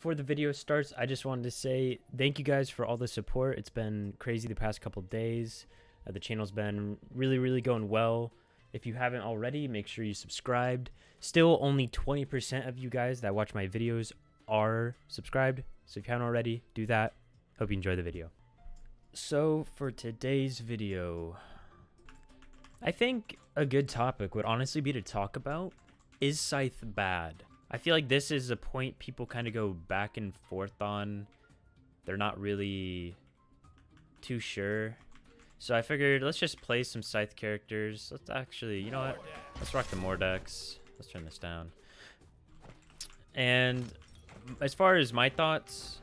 before the video starts, I just wanted to say thank you guys for all the support. It's been crazy the past couple days. The channel's been really going well. If you haven't already, make sure you subscribed. Still only 20% of you guys that watch my videos are subscribed. So if you haven't already, do that. Hope you enjoy the video. So for today's video, I think a good topic would honestly be to talk about, is Scythe bad? I feel like this is a point people kind of go back and forth on. They're not really too sure. So I figured let's just play some Scythe characters. Let's actually, you know what? Let's rock the Mordex. Let's turn this down. And as far as my thoughts,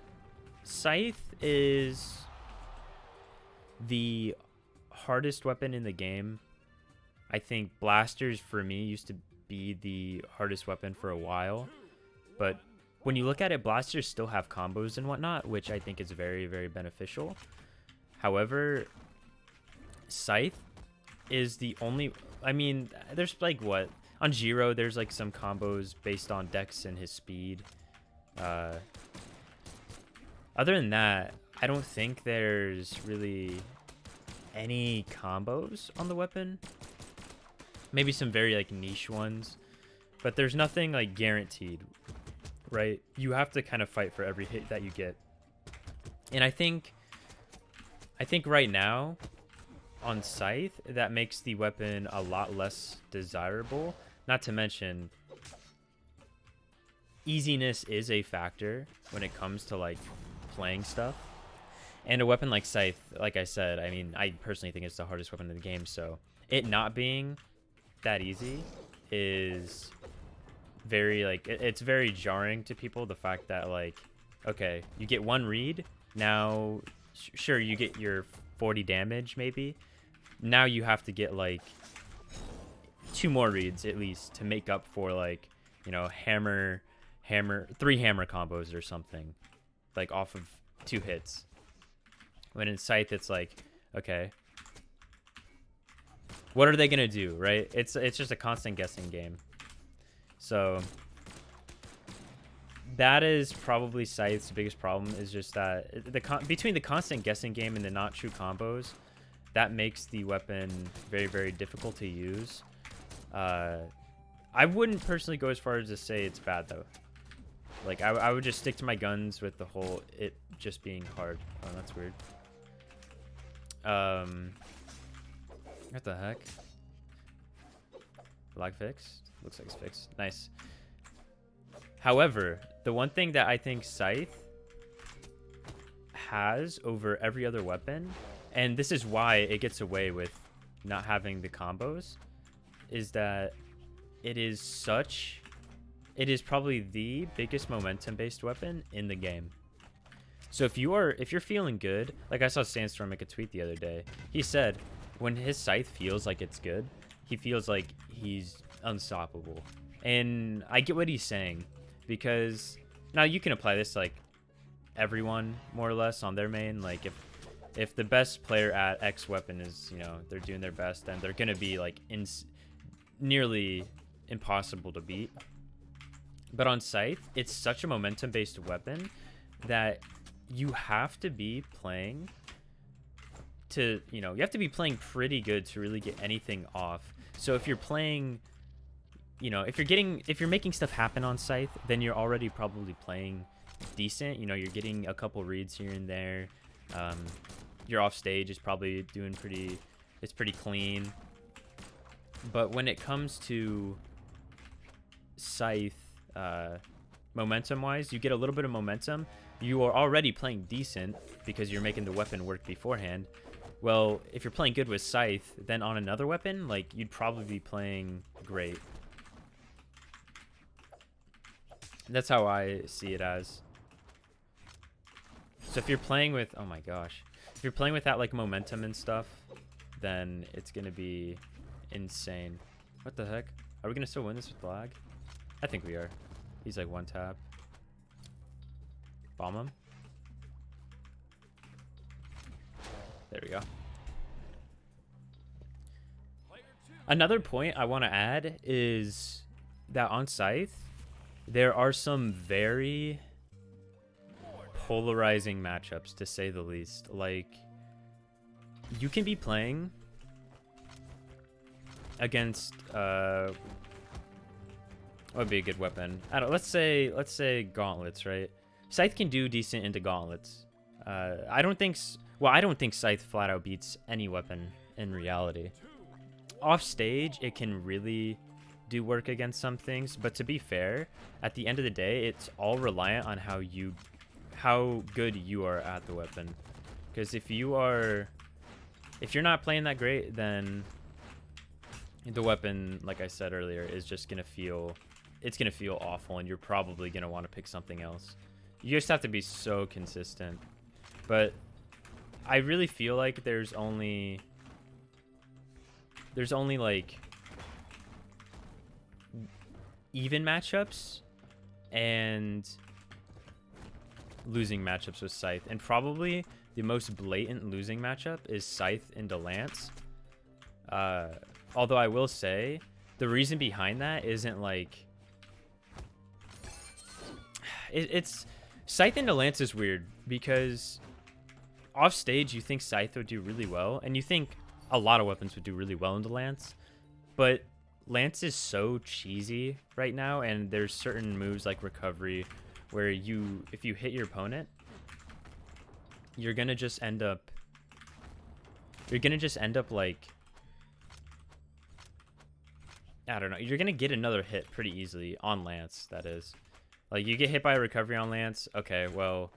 Scythe is the hardest weapon in the game. I think blasters for me used to be the hardest weapon for a while, but when you look at it, blasters still have combos and whatnot, which I think is very beneficial. However, Scythe is the only, I mean, there's like what on Giro, there's like some combos based on Dex and his speed. Other than that, I don't think there's really any combos on the weapon. Maybe some very like niche ones, but there's nothing like guaranteed, right? You have to kind of fight for every hit that you get. And I think right now on Scythe, that makes the weapon a lot less desirable. Not to mention, easiness is a factor when it comes to like playing stuff. And a weapon like Scythe, like I said, I mean, I personally think it's the hardest weapon in the game, so it not being that easy is very like it's very jarring to people. The fact that like, okay, you get one read now, sure, you get your 40 damage maybe, now you have to get like 2 more reads at least to make up for like, you know, hammer 3 hammer combos or something like off of 2 hits, when in Scythe it's like, okay, what are they gonna do, right? It's just a constant guessing game. So that is probably Scythe's biggest problem, is just that between the constant guessing game and the not true combos, that makes the weapon very difficult to use. I wouldn't personally go as far as to say it's bad though. Like I would just stick to my guns with the whole it just being hard. Oh, that's weird. What the heck? Lag fixed? Looks like it's fixed. Nice. However, the one thing that I think Scythe has over every other weapon, and this is why it gets away with not having the combos, is that it is probably the biggest momentum-based weapon in the game. So if you're feeling good, like I saw Sandstorm make a tweet the other day, he said when his Scythe feels like it's good, he feels like he's unstoppable. And I get what he's saying, because now you can apply this to like everyone more or less on their main. Like if the best player at X weapon is, you know, they're doing their best, then they're gonna be like nearly impossible to beat. But on Scythe, it's such a momentum based weapon that you have to be playing to, you know, you have to be playing pretty good to really get anything off. So if you're playing, you know, if you're making stuff happen on Scythe, then you're already probably playing decent. You know, you're getting a couple reads here and there. Your offstage is probably doing pretty clean. But when it comes to Scythe, momentum wise, you get a little bit of momentum, you are already playing decent because you're making the weapon work beforehand. Well, if you're playing good with Scythe, then on another weapon, like, you'd probably be playing great. That's how I see it as. So if you're playing with, oh my gosh, if you're playing with that like momentum and stuff, then it's gonna be insane. What the heck? Are we gonna still win this with lag? I think we are. He's like 1 tap. Bomb him. There we go. Another point I want to add is that on Scythe, there are some very polarizing matchups, to say the least. Like, you can be playing against what would be a good weapon? I don't. Let's say Gauntlets, right? Scythe can do decent into Gauntlets. I don't think Scythe flat out beats any weapon in reality. Off stage, it can really do work against some things, but to be fair, at the end of the day, it's all reliant on how good you are at the weapon. Because if you're not playing that great, then the weapon, like I said earlier, is just gonna feel awful, and you're probably gonna want to pick something else. You just have to be so consistent. But I really feel like there's only like even matchups and losing matchups with Scythe, and probably the most blatant losing matchup is Scythe into Lance. Although I will say the reason behind that isn't like it's Scythe into Lance is weird because off stage you think Scythe would do really well, and you think a lot of weapons would do really well into Lance, but Lance is so cheesy right now, and there's certain moves like recovery where if you hit your opponent, you're gonna just end up like, I don't know, you're gonna get another hit pretty easily on Lance. That is, like, you get hit by a recovery on Lance, okay, well,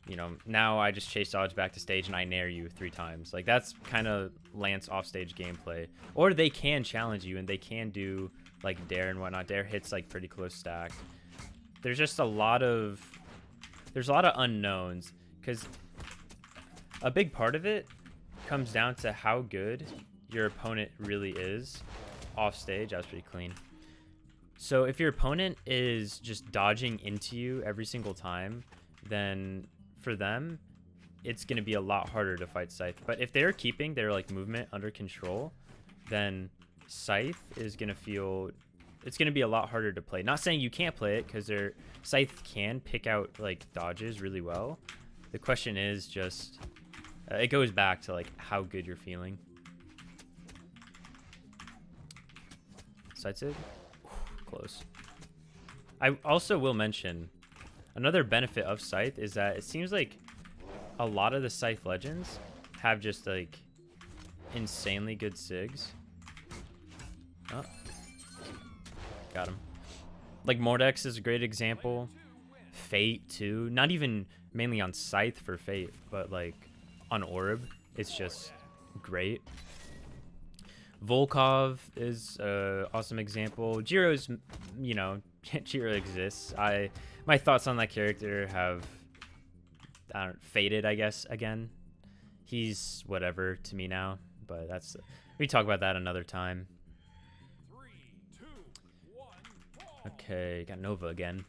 you know, now I just chase dodge back to stage and I nair you 3 times. Like, that's kind of Lance offstage gameplay. Or they can challenge you and they can do like dare and whatnot. Dare hits like pretty close stacked. There's just a lot of unknowns, because a big part of it comes down to how good your opponent really is off stage. That was pretty clean. So if your opponent is just dodging into you every single time, then for them, it's going to be a lot harder to fight Scythe. But if they're keeping their like movement under control, then Scythe is going to feel, it's going to be a lot harder to play. Not saying you can't play it, because Scythe can pick out like dodges really well. The question is just, it goes back to like how good you're feeling. Scythe, close. I also will mention, another benefit of Scythe is that it seems like a lot of the Scythe legends have just like insanely good SIGs. Oh, got him. Like Mordex is a great example. Fate too. Not even mainly on Scythe for Fate, but like on Orb, it's just great. Volkov is an awesome example. Jiro's, you know, Jiro exists. My thoughts on that character have faded, I guess, again. He's whatever to me now, but we talk about that another time. 3, 2, 1, okay, got Nova again.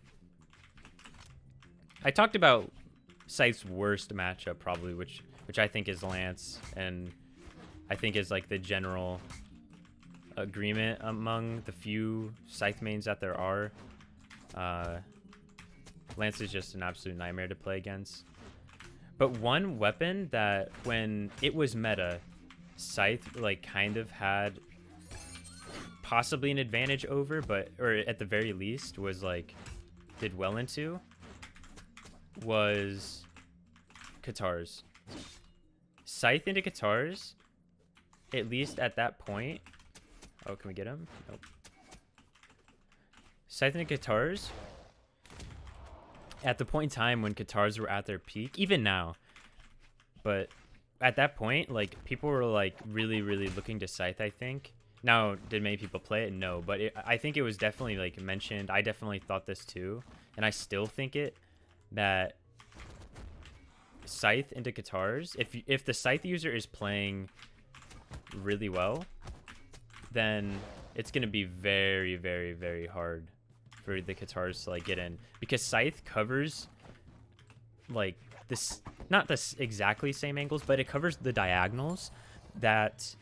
I talked about Scythe's worst matchup probably, which I think is Lance, and I think is like the general agreement among the few Scythe mains that there are. Lance is just an absolute nightmare to play against. But one weapon that when it was meta, Scythe like kind of had possibly an advantage over, or at the very least was like did well into, was Katars. Scythe into Katars, at least at that point. Oh, can we get him? Nope. Scythe into Katars, at the point in time when Katars were at their peak, even now, but at that point, like, people were like really looking to Scythe, I think. Now, did many people play it? No, but I think it was definitely like mentioned. I definitely thought this too, and I still think it, that Scythe into Katars, if the Scythe user is playing really well, then it's going to be very hard for the Katars to like get in, because Scythe covers like this, not this exactly same angles, but it covers the diagonals that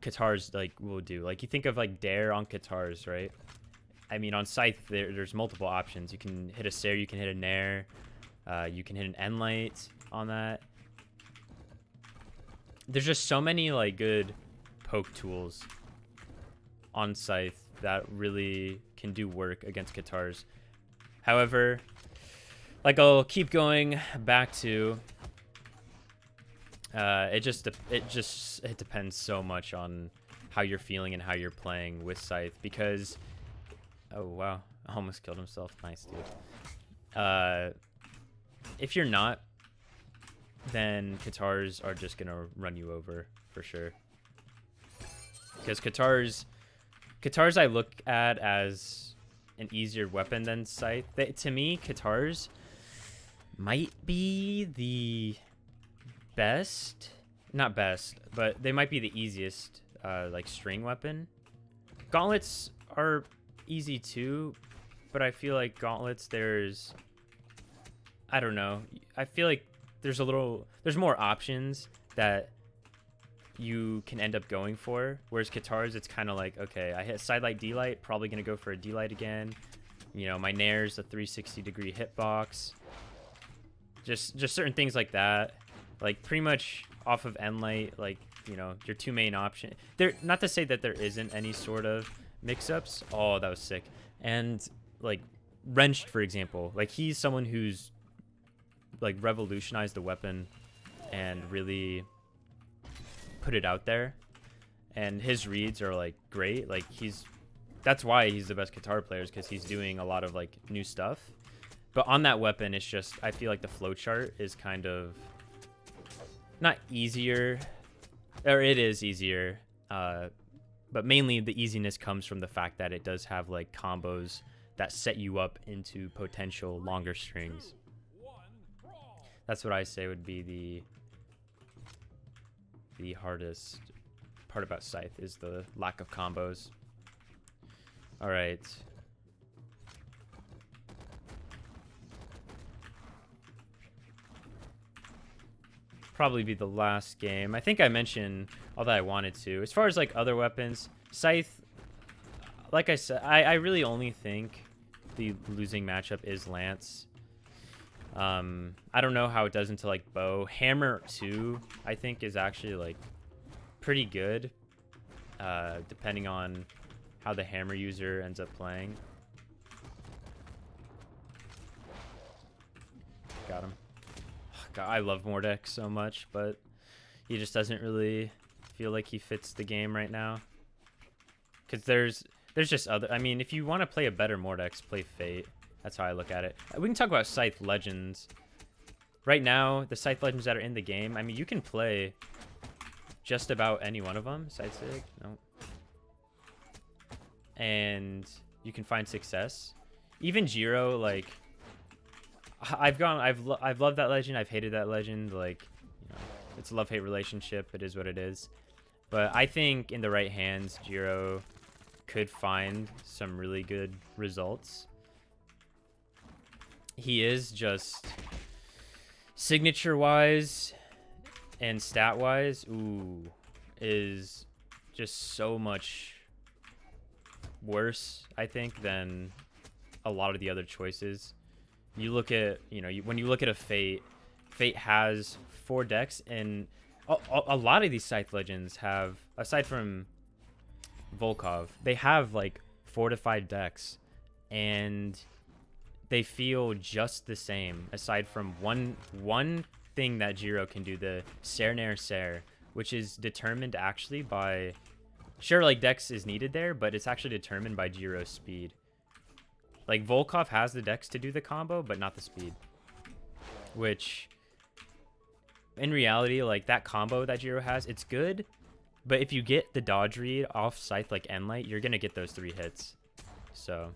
Katars like will do. Like, you think of like dare on Katars, right? I mean, on Scythe there's multiple options. You can hit a Sair, you can hit a nair, You can hit an end light on that. There's just so many like good poke tools on Scythe that really can do work against Katars. However, like I'll keep going back to it depends so much on how you're feeling and how you're playing with Scythe, because oh wow, almost killed himself. Nice, dude. If you're not, then Katars are just gonna run you over for sure. Because Katars I look at as an easier weapon than Scythe. To me, Katars might be the best, not best, but they might be the easiest like string weapon. Gauntlets are easy too, but I feel like Gauntlets, I don't know. I feel like there's more options that you can end up going for. Whereas Katars, it's kind of like, okay, I hit side light, D light, probably gonna go for a D light again. You know, my Nair's a 360-degree hitbox. Just certain things like that. Like pretty much off of end light, like, you know, your two main option. Not to say that there isn't any sort of mix-ups. Oh, that was sick. And like Wrenched, for example, like he's someone who's like revolutionized the weapon and really put it out there, and his reads are like great. Like that's why he's the best Katar player, because he's doing a lot of like new stuff. But on that weapon, it's just, I feel like the flowchart is kind of not easier, or it is easier, but mainly the easiness comes from the fact that it does have like combos that set you up into potential longer strings. That's what I say would be the hardest part about Scythe, is the lack of combos. All right. Probably be the last game. I think I mentioned all that I wanted to. As far as like other weapons, Scythe, like I said, I really only think the losing matchup is Lance. I don't know how it does into like bow. Hammer 2, I think, is actually like pretty good, depending on how the hammer user ends up playing. Got him. God, I love Mordek so much, but he just doesn't really feel like he fits the game right now. Because there's just other... I mean, if you want to play a better Mordex, play Fate. That's how I look at it. We can talk about Scythe Legends. Right now, the Scythe Legends that are in the game, I mean, you can play just about any one of them. Side Sig? No. And you can find success. Even Jiro, like... I've loved that legend. I've hated that legend. Like, you know, it's a love-hate relationship. It is what it is. But I think in the right hands, Jiro could find some really good results. He is just signature-wise and stat-wise, is just so much worse, I think, than a lot of the other choices. You look at, you know, when you look at a Fate has 4 decks, and a lot of these Scythe Legends have, aside from Volkov, they have like 4 to 5 decks, and they feel just the same, aside from one thing that Jiro can do, the Ser Nair Ser, which is determined actually by, sure, like Dex is needed there, but it's actually determined by Jiro's speed. Like, Volkov has the dex to do the combo, but not the speed. Which, in reality, like, that combo that Jiro has, it's good. But if you get the dodge read off Scythe, like Endlight, you're going to get those 3 hits. So,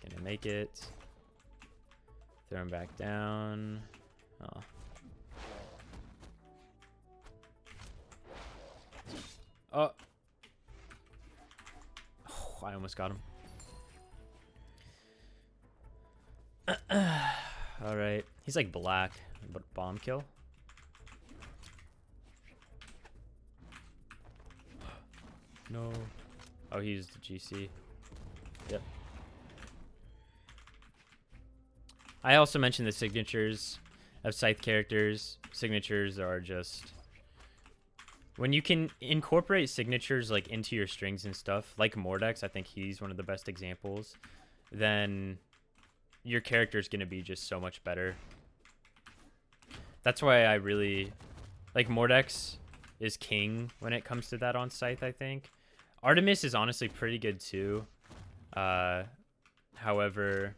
gonna make it. Throw him back down. Oh. Oh, I almost got him. All right, he's like black, but bomb kill. No. Oh, he used the GC. Yep. I also mentioned the signatures of Scythe characters. Signatures are just... When you can incorporate signatures like into your strings and stuff, like Mordex, I think he's one of the best examples, then your character is going to be just so much better. That's why I really... Like, Mordex is king when it comes to that on Scythe, I think. Artemis is honestly pretty good too. However...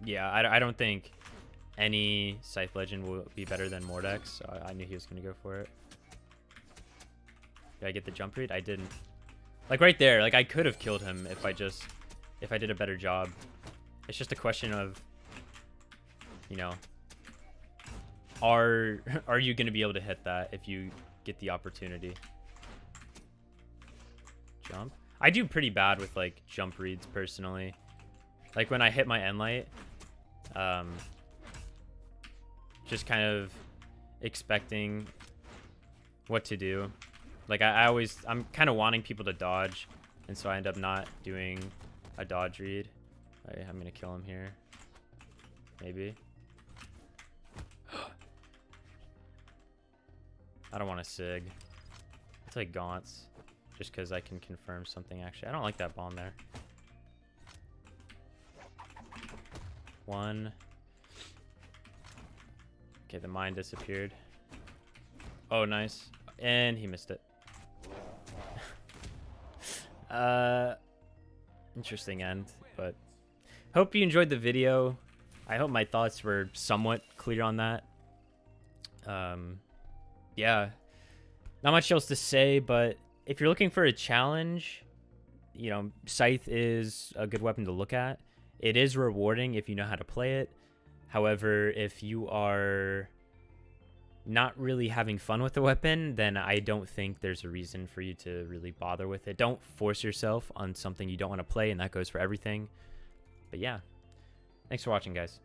Yeah, I don't think any Scythe Legend will be better than Mordex, so I knew he was going to go for it. Did I get the jump read? I didn't. Like, right there, like, I could have killed him if I did a better job. It's just a question of, you know, are you going to be able to hit that if you get the opportunity? Jump? I do pretty bad with, like, jump reads, personally. Like, when I hit my end light, just kind of expecting what to do. Like, I'm kind of wanting people to dodge, and so I end up not doing a dodge read. Right, I'm gonna kill him here. Maybe. I don't want to sig. I'll take Gaunts, just because I can confirm something, actually. I don't like that bomb there. One. Okay, the mine disappeared. Oh, nice. And he missed it. Interesting end, but hope you enjoyed the video. I hope my thoughts were somewhat clear on that. Yeah, not much else to say, but if you're looking for a challenge, you know, Scythe is a good weapon to look at. It is rewarding if you know how to play it. However, if you are not really having fun with the weapon, then I don't think there's a reason for you to really bother with it. Don't force yourself on something you don't want to play, and that goes for everything. But yeah, thanks for watching, guys.